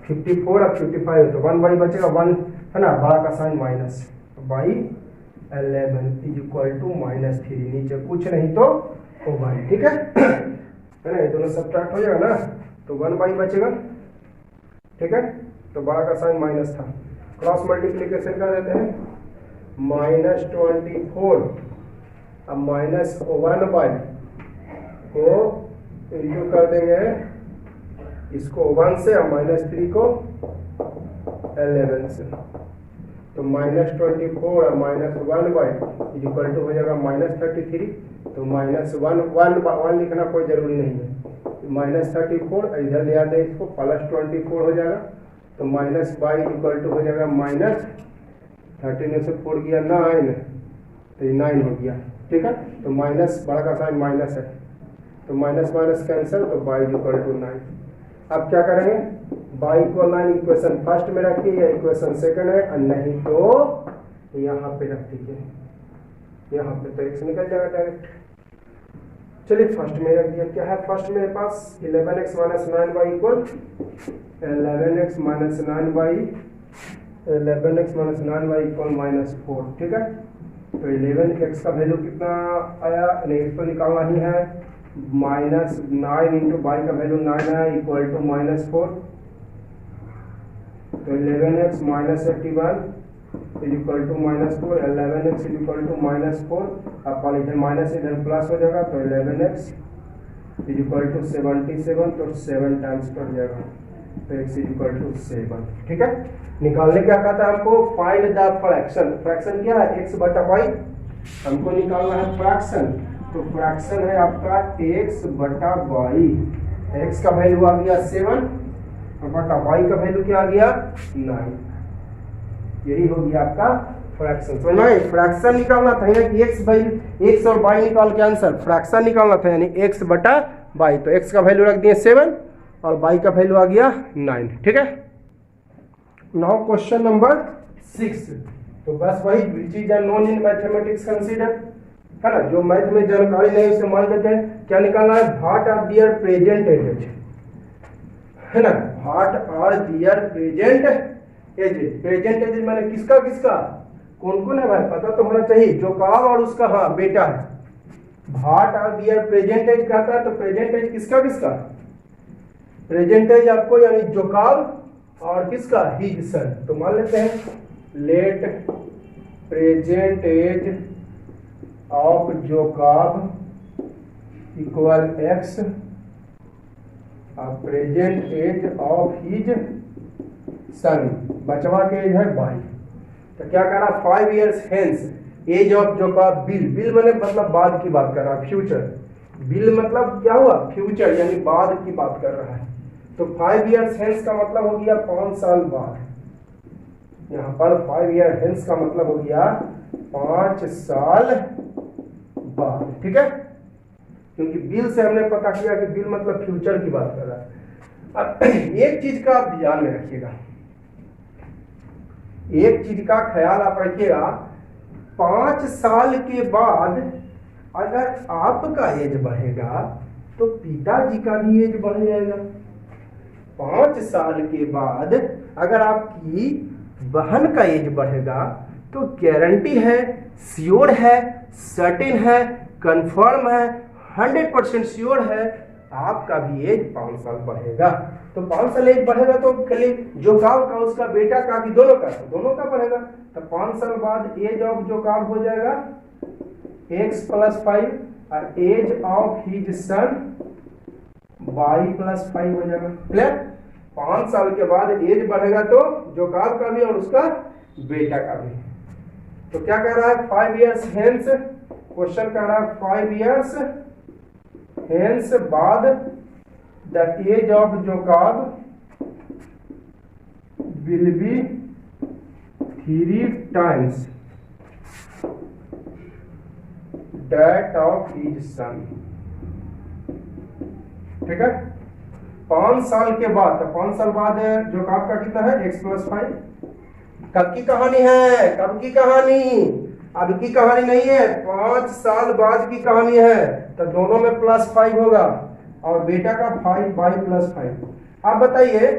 54 और 55 तो 1 बाई बचेगा, 1 है ना, बड़ा का sign minus, Y 11 is equal to -3, नीचे कुछ नहीं तो ओवर, ठीक है ना, ये दोनों सब्ट्रैक्ट हो जाएगा ना, तो 1 बाई बचेगा, ठीक है, तो बड़ा का साइन माइनस था। क्रॉस मल्टीप्लिकेशन कर देते हैं, -24 अब -1 को इंटू कर देंगे इसको 1 से और -3 को 11 से, तो -24 और -1 इक्वल टू हो जाएगा -33। तो -1 लिखना कोई जरूरी नहीं है, -34 इधर ले आते हैं इसको, +24 हो जाएगा, तो -y इक्वल टू हो जाएगा -13 में से 4 गया 9, तो ये 9 हो गया। ठीक है, तो माइनस बड़ा का साइन माइनस है, तो माइनस माइनस कैंसिल, तो y इक्वल टू 9। अब क्या करेंगे, y इक्वल 9 इक्वेशन फर्स्ट में रखिए या इक्वेशन सेकंड है, और नहीं तो यहाँ पे रख दीजिए, यहाँ पे तो x निकल जाएगा डायरेक्ट। चलिए फर्स्ट में रख दिया, क्या है फर्स्ट मेरे पास 11x minus 9y equal 11x minus 9y equal -4। ठीक है, तो 11x का वैल्यू कितना आया, इसको निकालना ही है, -9 इंटू y का वैल्यू 9 है इक्वल टू -4, तो 11x minus 81 is equal to -4, 11x is equal to -4, अब इधर माइनस इधर प्लस हो जाएगा, तो 11x इज इक्वल टू 77, तो 7 टाइम्स कट जाएगा, तो x इज इक्वल टू 7। ठीक है, निकालने क्या कहता है हमको, फाइंड द फ्रैक्शन। फ्रैक्शन क्या है, x बटा y, हमको निकालना है फ्रैक्शन, तो फ्रैक्शन है आपका x बटा y। x का वैल्यू आ गया 7 और बटा y का वैल्यू क्या आ गया 9, यही हो गया आपका फ्रैक्शन। तो नहीं फ्रैक्शन निकालना था यानी कि x और y निकाल के आंसर फ्रैक्शन निकालना था, यानी x बटा y, तो x का वैल्यू रख दिए 7 और y का वैल्यू आ गया 9। ठीक है, नाउ क्वेश्चन नंबर 6, तो बस वही which is known in mathematics consider, है ना, जो मैथ में जानकारी नहीं उसे मान लेते हैं। क्या निकालना है, what are their present age, है ना, what are their present age. Present age मैंने किसका किसका, कौन कौन है भाई, पता तो होना चाहिए, जोकाब और उसका हाँ बेटा है। What are their present age कहता है, तो प्रेजेंट एज किसका किसका, प्रेजेंट एज आपको यानी जोकाब और किसका, हिज सन। तो मान लेते हैं let present age of Jacob equal x और present age of his son, बचवा के एज है y। तो क्या करा, 5 years hence age of Jacob will, will मैंने मतलब बाद की बात कर रहा है, फ्यूचर, बिल मतलब क्या हुआ, फ्यूचर यानी बाद की बात कर रहा है। तो 5 years हेंस का मतलब हो गया 5 साल बाद, यहाँ पर 5 year हेंस का मतलब हो गया 5 साल बाद। ठीक है, क्योंकि बिल से हमने पता किया कि बिल मतलब फ्यूचर की बात कर रहा है। अब एक चीज का आप ध्यान में रखिएगा, एक चीज का ख्याल आप रखिएगा, 5 साल के बाद अगर आपका एज बढ़ेगा तो पिताजी का भी एज बढ़ जाएगा। 5 साल के बाद अगर आपकी बहन का एज बढ़ेगा तो गारंटी है, श्योर है, सर्टेन है, कंफर्म है, 100% श्योर है आपका भी एज 5 साल बढ़ेगा। तो 5 साल एज बढ़ेगा तो खाली जोकाब का उसका बेटा का कि दोनों का, तो दोनों का बढ़ेगा। तो 5 साल बाद एज ऑफ जोकाब हो जाएगा x + 5 और age of his son y + 5 हो जाएगा। क्लियर, 5 साल के बाद एज बढ़ेगा तो जोकाब का भी और उसका बेटा का भी। तो क्या कह रहा है, 5 years हेंस, क्वेश्चन कह रहा है 5 years हेंस बाद the age of Jacob will be 3 times that of his son। ठीक है, 5 साल के बाद, तो 5 साल बाद जोकाब का कितना है, x + 5। कब की कहानी है, कब की कहानी, अब की कहानी नहीं है, 5 साल बाद की कहानी है। तो दोनों में +5 होगा और बेटा का 5 y + 5। आप बताइए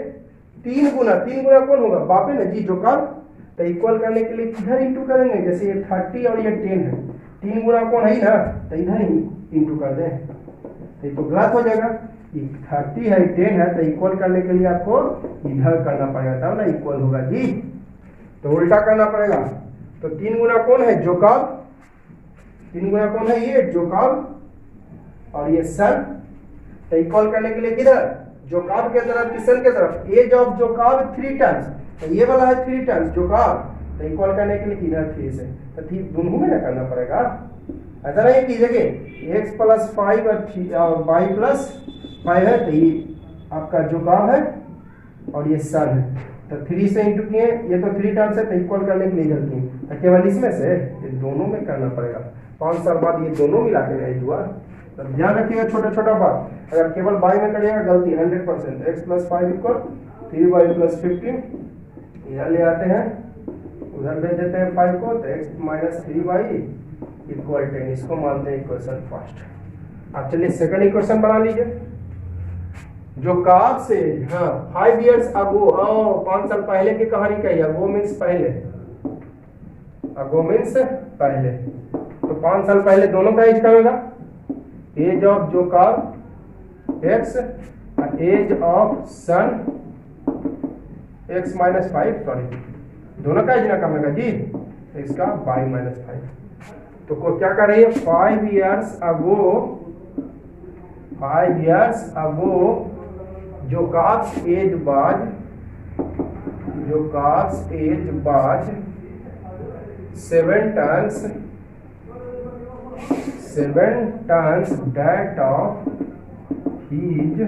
3 गुना कौन होगा, बापे ना जी जोकाब। तो इक्वल करने के लिए किधर इंटू करेंगे, जैसे ये 30 और ये 10 है, 3 गुना कौन है ना, तो इधर ही इंटू कर दें, तो गलत हो जाएगा। 30 है 10 है, तो इक्वल करने के लिए आपको इधर करना पड़ेगा, तब ना इक्वल होगा जी, तो उल्टा करना पड़ेगा। तो तो 3 गुना कौन है, जोकॉब, 3 गुना कौन है, ये जोकॉब और ये सन। तो इक्वल करने के लिए किधर, जोकॉब के तरफ कि सन के तरफ, एज ऑफ जोकॉब 3 टाइम्स, तो ये वाला है 3 टाइम्स जोकॉब, तो इक्वल करने के लिए इधर 3 से, तो ठीक दोनों में ना करना पड़ेगा। ऐसा नहीं कि देखिए x प्लस 5 और y प्लस 5 है, तो ये आपका जोकॉब है और ये सन है, तो 3 से इंटू किए, ये तो 3 टाइम्स है, तो इक्वल करने के लिए इधर किए, तो केवल इसमें से ये दोनों में करना पड़ेगा। 5 साल बाद ये दोनों मिला के नहीं हुआ, तो ध्यान रखिएगा छोटा छोटा बात। अगर केवल y में करिएगा गलती 100%, x plus 5 equal 3y plus 15, इधर ले आते हैं, उधर भेज देते हैं 5 को, तो x माइनस 3y इक्वल 10, इसको मानते हैं इक्वेशन फर्स्ट। अब चलिए सेकंड इक्वेशन बना लीजिए। जोकॉब से, हाँ 5 years अगो, 5 साल पहले की कहानी कही, अगो मीन्स पहले, अगो मीन्स पहले, तो 5 साल पहले दोनों का एज कम होगा, age of Jacob x, age of son x minus 5, sorry दोनों का एज ना कम होगा जी, तो इसका y माइनस 5। तो को क्या कर रही है, 5 years ago, 5 years ago Jacob's age was, Jacob's age was 7 times that of his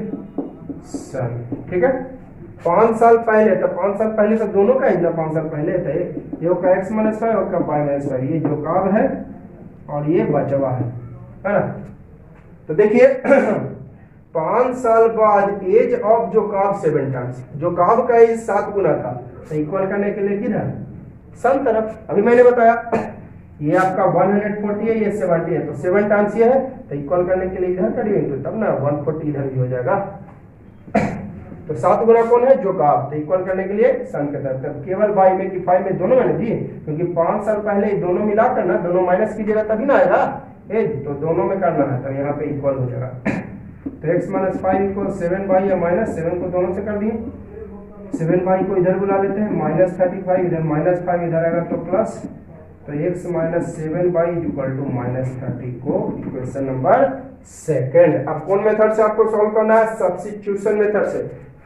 son, ठीक है। 5 साल पहले, तो 5 साल पहले तो दोनों का एज ना 5 साल पहले थे, ये का x माइनस 5 और का y माइनस 5, ये जोकॉब है और ये बचवा है ना। तो देखिए 5 साल बाद एज ऑफ जोकॉब 7 टाइम्स, जोकॉब का एज 7 गुना था, तो इक्वल करने के लिए किधर, सन तरफ। अभी मैंने बताया ये आपका 140 है, ये 70 है, तो 7 टाइम्स ये है, तो इक्वल करने के लिए इधर करिए, तो तब ना 140 इधर भी हो जाएगा। तो 7 गुना कौन है, जोकॉब, तो इक्वल करने के लिए सन के तरफ, तब केवल y में कि 5 में दोनों में जी, क्योंकि 5 साल पहले दोनों मिलाकर ना, दोनों माइनस कीजिएगा तभी ना आएगा एज, तो दोनों में करना है, तो यहाँ पे इक्वल हो जाएगा। तो x माइनस 5 इक्वल 7y या माइनस 7 को दोनों से कर दिए, 7y को इधर बुला लेते हैं, माइनस 35 इधर माइनस 5 इधर आएगा तो प्लस, तो x minus 7y equal to minus 30 को इक्वेशन नंबर सेकंड। अब कौन मेथड से आपको सॉल्व करना है, सब्स्टिट्यूशन मेथड से,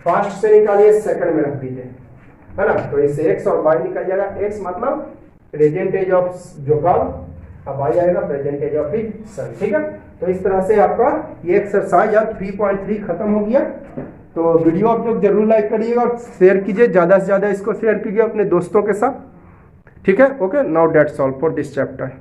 फर्स्ट से निकालिए सेकंड में रख दीजिए, है ना। तो इससे x और y निकल जाएगा, x मतलब प्रेजेंट एज ऑफ जोकॉब, अब y आएगा present age of his son, ठीक है। तो इस तरह से आपका ये एक्सरसाइज अब 3.3 खत्म हो गया। तो वीडियो आप लोग जरूर लाइक करिएगा और शेयर कीजिए, ज़्यादा से ज़्यादा इसको शेयर कीजिए अपने दोस्तों के साथ, ठीक है। Okay, now that's all for this chapter.